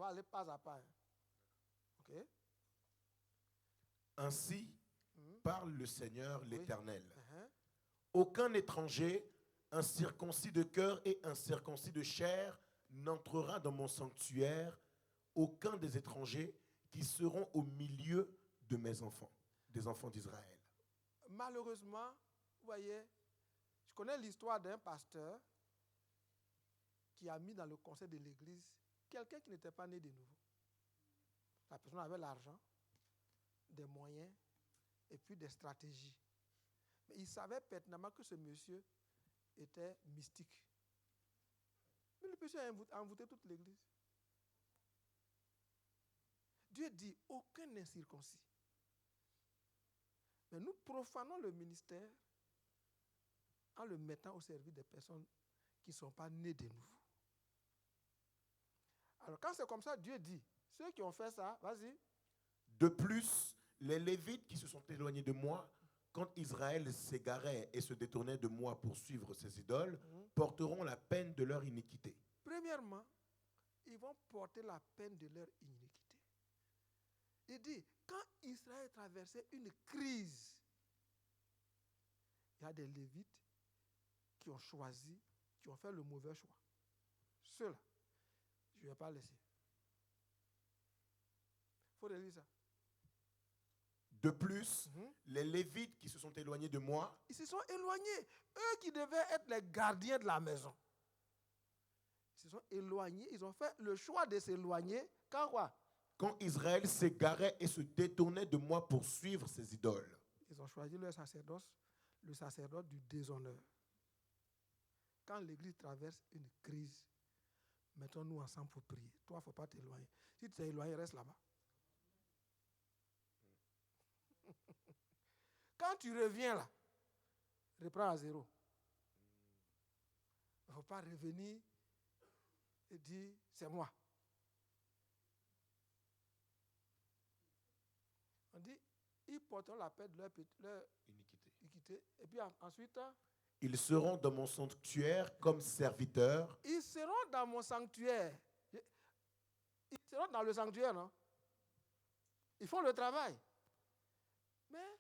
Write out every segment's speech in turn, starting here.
va aller pas à pas. Hein. OK? Ainsi parle le Seigneur l'Éternel. Uh-huh. Aucun étranger, incirconcis de cœur et incirconcis de chair, n'entrera dans mon sanctuaire. Aucun des étrangers qui seront au milieu de mes enfants, des enfants d'Israël. Malheureusement, vous voyez, je connais l'histoire d'un pasteur qui a mis dans le conseil de l'église quelqu'un qui n'était pas né de nouveau. La personne avait l'argent, des moyens et puis des stratégies. Mais il savait pertinemment que ce monsieur était mystique. Mais le monsieur a envoûté toute l'église. Dieu dit, aucun incirconcis. Mais nous profanons le ministère en le mettant au service des personnes qui ne sont pas nées de nouveau. Alors quand c'est comme ça, Dieu dit, ceux qui ont fait ça, vas-y. De plus, les Lévites qui se sont éloignés de moi, quand Israël s'égarait et se détournait de moi pour suivre ses idoles, porteront la peine de leur iniquité. Premièrement, ils vont porter la peine de leur iniquité. Il dit, quand Israël traversait une crise, il y a des Lévites qui ont choisi, qui ont fait le mauvais choix. Ceux-là, je ne vais pas laisser. Il faut relire ça. De plus, les Lévites qui se sont éloignés de moi, ils se sont éloignés. Eux qui devaient être les gardiens de la maison. Ils se sont éloignés. Ils ont fait le choix de s'éloigner. Quand quoi? Quand Israël s'égarait et se détournait de moi pour suivre ses idoles. Ils ont choisi leur sacerdoce, le sacerdoce du déshonneur. Quand l'Église traverse une crise, mettons-nous ensemble pour prier. Toi, il ne faut pas t'éloigner. Si tu t'es éloigné, reste là-bas. Quand tu reviens là, reprends à zéro. Il ne faut pas revenir et dire, c'est moi. On dit, ils porteront la paix de leur iniquité. Et puis ensuite, ils seront dans mon sanctuaire comme serviteurs. Ils seront dans mon sanctuaire. Ils seront dans le sanctuaire, non? Ils font le travail. Mais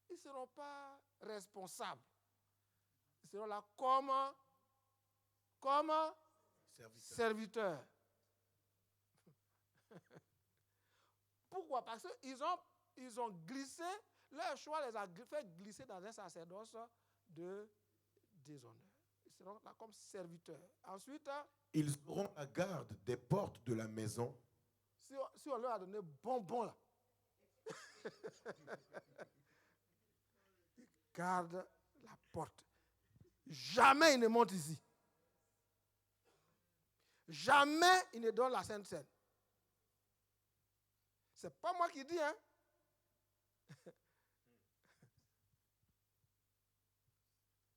ils ne seront pas responsables. Ils seront là comme serviteurs. Pourquoi? Parce qu'ils ont glissé, leur choix les a fait glisser dans un sacerdoce de déshonneur. Ils seront là comme serviteurs. Ensuite, ils auront la garde des portes de la maison. Si on leur a donné bonbon là, ils gardent la porte. Jamais ils ne montent ici. Jamais ils ne donnent la Sainte Seine. C'est pas moi qui dis, hein.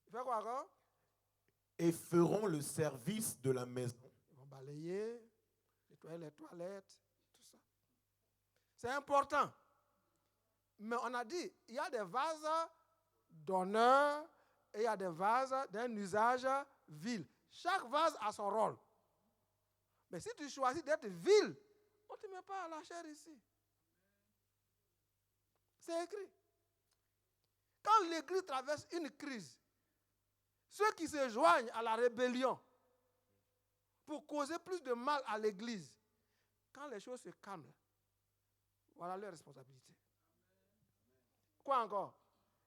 Il fait quoi encore? Et feront le service de la maison. Ils vont balayer, nettoyer les toilettes, tout ça. C'est important. Mais on a dit, il y a des vases d'honneur et il y a des vases d'un usage vil. Chaque vase a son rôle. Mais si tu choisis d'être vil, on ne te met pas à la chair ici. C'est écrit. Quand l'Église traverse une crise, ceux qui se joignent à la rébellion pour causer plus de mal à l'Église, quand les choses se calment, voilà leur responsabilité. Quoi encore?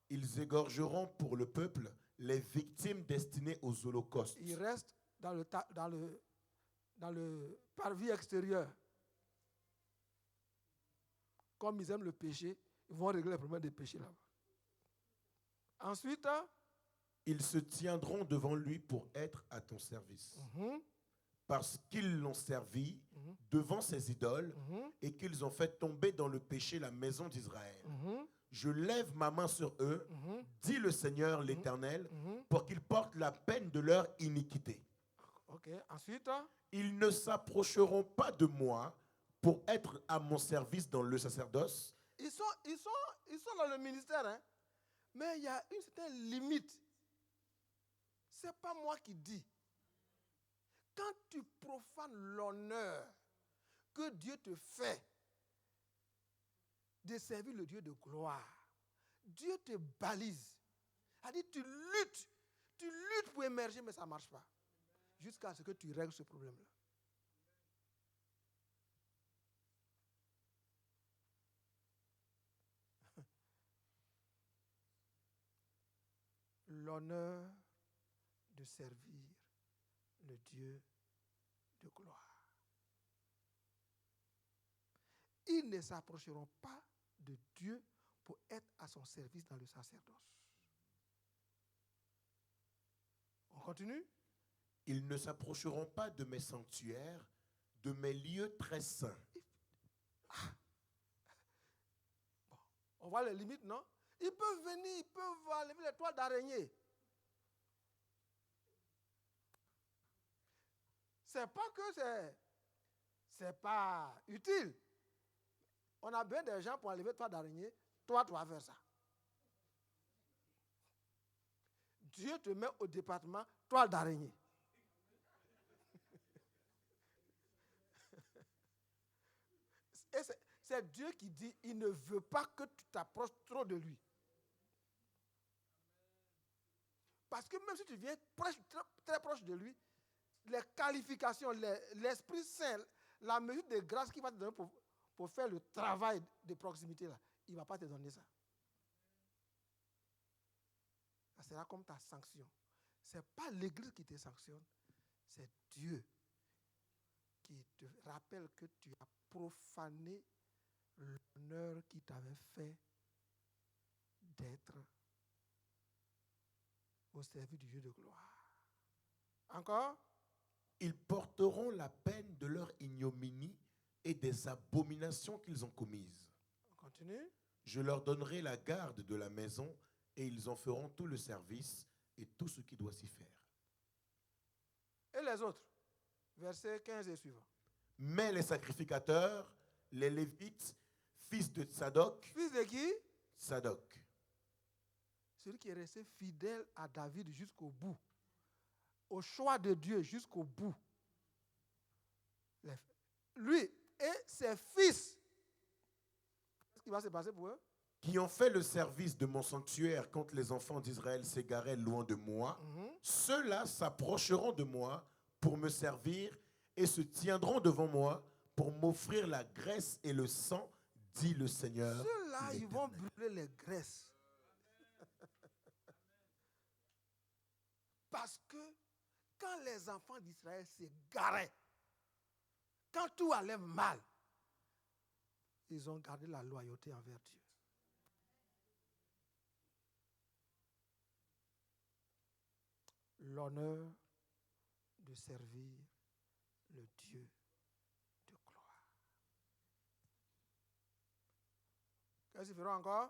Ils égorgeront pour le peuple les victimes destinées aux holocaustes. Ils restent dans le parvis extérieur. Comme ils aiment le péché, ils vont régler le problème des péchés là-bas. Ensuite, ils se tiendront devant lui pour être à ton service. Parce qu'ils l'ont servi devant ses idoles et qu'ils ont fait tomber dans le péché la maison d'Israël. Je lève ma main sur eux, dit le Seigneur l'Éternel, pour qu'ils portent la peine de leur iniquité. Ok, ensuite, ils ne s'approcheront pas de moi pour être à mon service dans le sacerdoce. Ils sont dans le ministère, hein? Mais il y a une certaine limite. Ce n'est pas moi qui dis. Quand tu profanes l'honneur que Dieu te fait de servir le Dieu de gloire. Dieu te balise. C'est-à-dire, tu luttes pour émerger, mais ça ne marche pas. Jusqu'à ce que tu règles ce problème-là. L'honneur de servir le Dieu de gloire. Ils ne s'approcheront pas de Dieu pour être à son service dans le sacerdoce. On continue? Ils ne s'approcheront pas de mes sanctuaires, de mes lieux très saints. Bon, on voit les limites, non? Ils peuvent venir, ils peuvent enlever les toiles d'araignée. C'est pas que c'est pas utile. On a besoin des gens pour enlever les toiles d'araignée. Toi, tu vas faire ça. Dieu te met au département toile d'araignée. Et c'est Dieu qui dit, il ne veut pas que tu t'approches trop de lui. Parce que même si tu viens très proche de lui, les qualifications, l'Esprit Saint, la mesure de grâce qu'il va te donner pour faire le travail de proximité, là, il ne va pas te donner ça. Ça sera comme ta sanction. Ce n'est pas l'Église qui te sanctionne, c'est Dieu qui te rappelle que tu as profané l'honneur qui t'avait fait d'être au service du Dieu de gloire. Encore? Ils porteront la peine de leur ignominie et des abominations qu'ils ont commises. On continue. Je leur donnerai la garde de la maison et ils en feront tout le service et tout ce qui doit s'y faire. Et les autres? Versets 15 et suivant. Mais les sacrificateurs, les Lévites, fils de Tsadok. Fils de qui? Tsadok. Celui qui est resté fidèle à David jusqu'au bout. Au choix de Dieu jusqu'au bout. Lui et ses fils. Qu'est-ce qui va se passer pour eux? Qui ont fait le service de mon sanctuaire quand les enfants d'Israël s'égaraient loin de moi. Ceux-là s'approcheront de moi pour me servir et se tiendront devant moi pour m'offrir la graisse et le sang, dit le Seigneur. Ceux-là, ils vont brûler les graisses. Parce que quand les enfants d'Israël s'égaraient, quand tout allait mal, ils ont gardé la loyauté envers Dieu. L'honneur de servir le Dieu de gloire. Qu'est-ce qu'ils feront encore?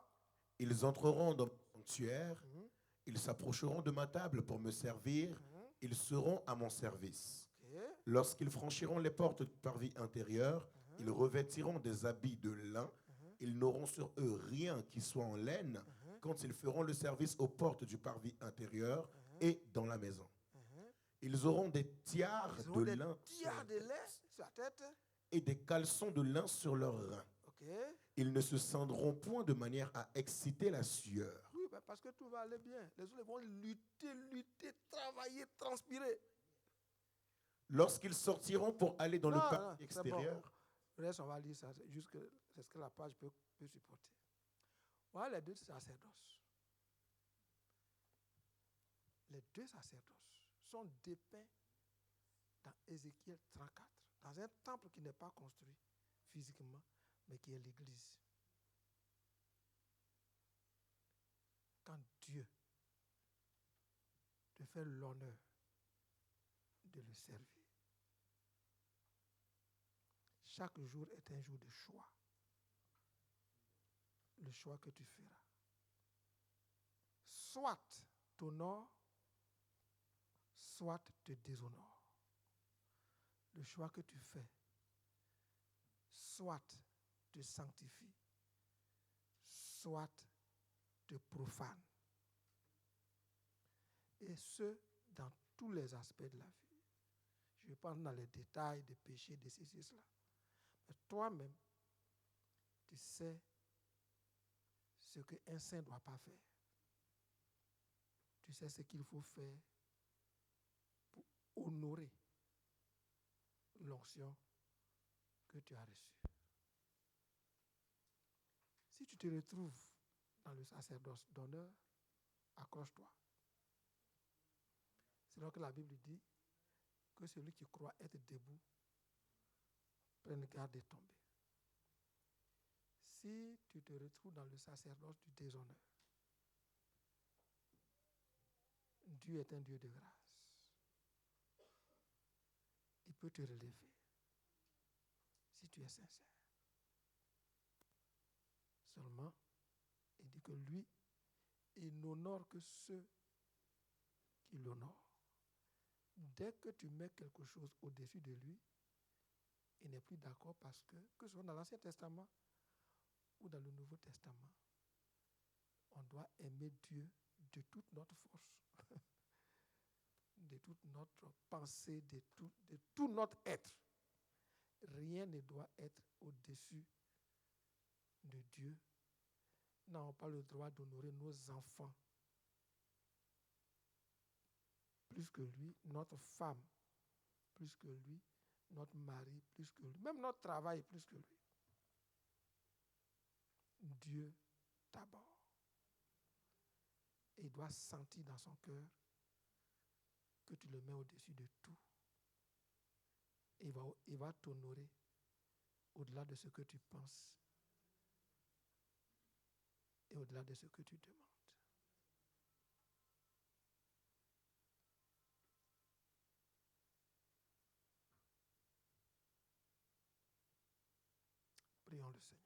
Ils entreront dans mon sanctuaire, ils s'approcheront de ma table pour me servir, ils seront à mon service. Lorsqu'ils franchiront les portes du parvis intérieur, ils revêtiront des habits de lin, ils n'auront sur eux rien qui soit en laine quand ils feront le service aux portes du parvis intérieur et dans la maison. Ils auront des tiares de lin sur la tête et des caleçons de lin sur leurs reins. Ils ne se cendront point de manière à exciter la sueur. Oui, parce que tout va aller bien. Les autres vont lutter, travailler, transpirer. Lorsqu'ils sortiront pour aller dans le parvis extérieur. Bon. Le reste, on va lire ça. C'est ce que la page peut supporter. Voilà les deux sacerdoces. Les deux sacerdoces sont dépeints dans Ézéchiel 34, dans un temple qui n'est pas construit physiquement, mais qui est l'Église. Quand Dieu te fait l'honneur de le servir, chaque jour est un jour de choix. Le choix que tu feras. Soit t'honore, soit te déshonore. Le choix que tu fais, soit te sanctifie, soit te profane. Et ce, dans tous les aspects de la vie. Je ne vais pas entrer dans les détails des péchés, de ceci et cela. Mais toi-même, tu sais ce qu'un saint ne doit pas faire. Tu sais ce qu'il faut faire pour honorer l'onction que tu as reçue. Si tu te retrouves dans le sacerdoce d'honneur, accroche-toi. C'est là que la Bible dit que celui qui croit être debout prenne garde de tomber. Si tu te retrouves dans le sacerdoce du déshonneur, Dieu est un Dieu de grâce. Il peut te relever si tu es sincère. Seulement, il dit que lui, il n'honore que ceux qui l'honorent. Dès que tu mets quelque chose au-dessus de lui, il n'est plus d'accord parce que ce soit dans l'Ancien Testament ou dans le Nouveau Testament, on doit aimer Dieu de toute notre force, de toute notre pensée, de tout notre être. Rien ne doit être au-dessus de Dieu. Nous n'avons pas le droit d'honorer nos enfants plus que lui, notre femme plus que lui, notre mari plus que lui, même notre travail plus que lui. Dieu d'abord. Et il doit sentir dans son cœur que tu le mets au-dessus de tout. Et il va t'honorer au-delà de ce que tu penses et au-delà de ce que tu demandes. Prions le Seigneur.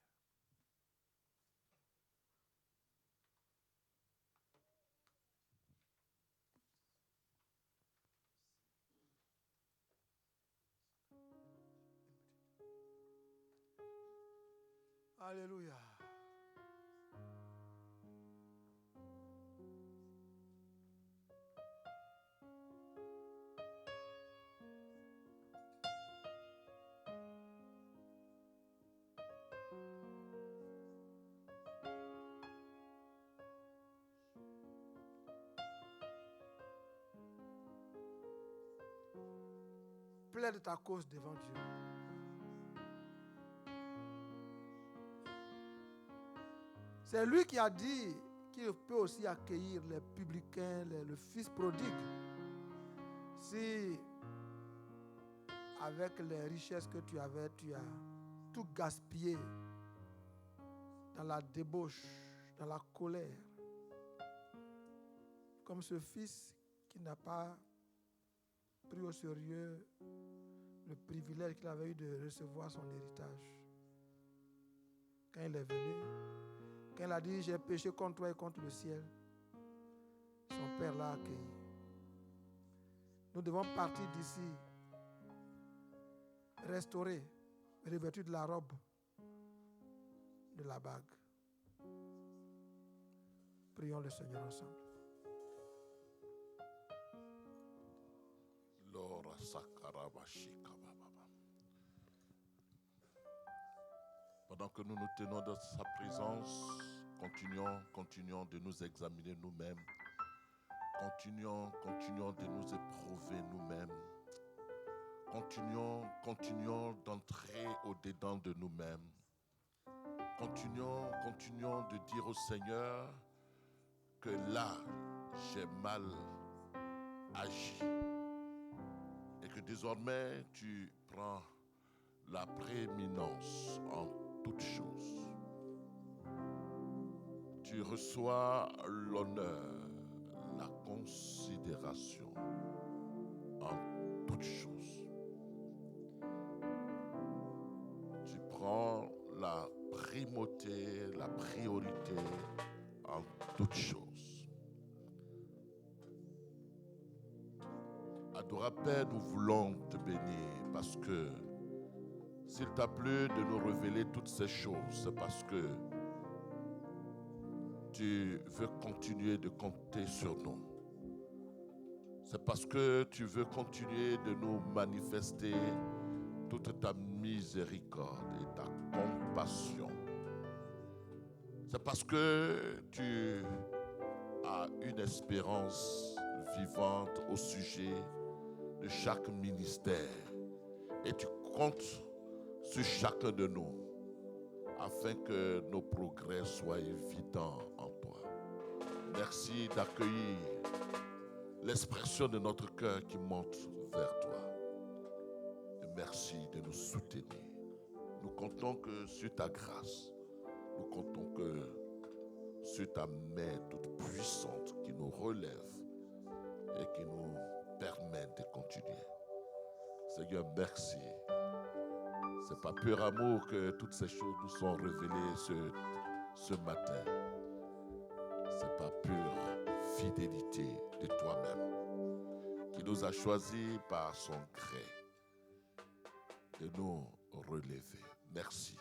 Alléluia. Plaide ta cause devant Dieu. C'est lui qui a dit qu'il peut aussi accueillir les publicains, le fils prodigue. Si, avec les richesses que tu avais, tu as tout gaspillé dans la débauche, dans la colère, comme ce fils qui n'a pas pris au sérieux le privilège qu'il avait eu de recevoir son héritage. Quand il est venu, quand il a dit « J'ai péché contre toi et contre le ciel », son père l'a accueilli. Nous devons partir d'ici, restaurés, revêtus de la robe, de la bague. Prions le Seigneur ensemble. Pendant que nous nous tenons dans sa présence, continuons de nous examiner nous-mêmes. Continuons de nous éprouver nous-mêmes. Continuons d'entrer au-dedans de nous-mêmes. Continuons de dire au Seigneur que là, j'ai mal agi. Et que désormais, tu prends la prééminence en toutes choses. Tu reçois l'honneur, la considération en toutes choses. Tu prends la primauté, la priorité en toutes choses. Adorable Père, nous voulons te bénir parce que s'il t'a plu de nous révéler toutes ces choses, c'est parce que tu veux continuer de compter sur nous. C'est parce que tu veux continuer de nous manifester toute ta miséricorde et ta compassion. C'est parce que tu as une espérance vivante au sujet de chaque ministère. Et tu comptes sur chacun de nous afin que nos progrès soient évidents en toi. Merci d'accueillir l'expression de notre cœur qui monte vers toi. Et merci de nous soutenir. Nous comptons que sur ta grâce, nous comptons que sur ta main toute puissante qui nous relève et qui nous permet de continuer. Seigneur, merci. C'est par pur amour que toutes ces choses nous sont révélées ce matin. C'est par pure fidélité de toi-même qui nous a choisis par son gré de nous relever. Merci.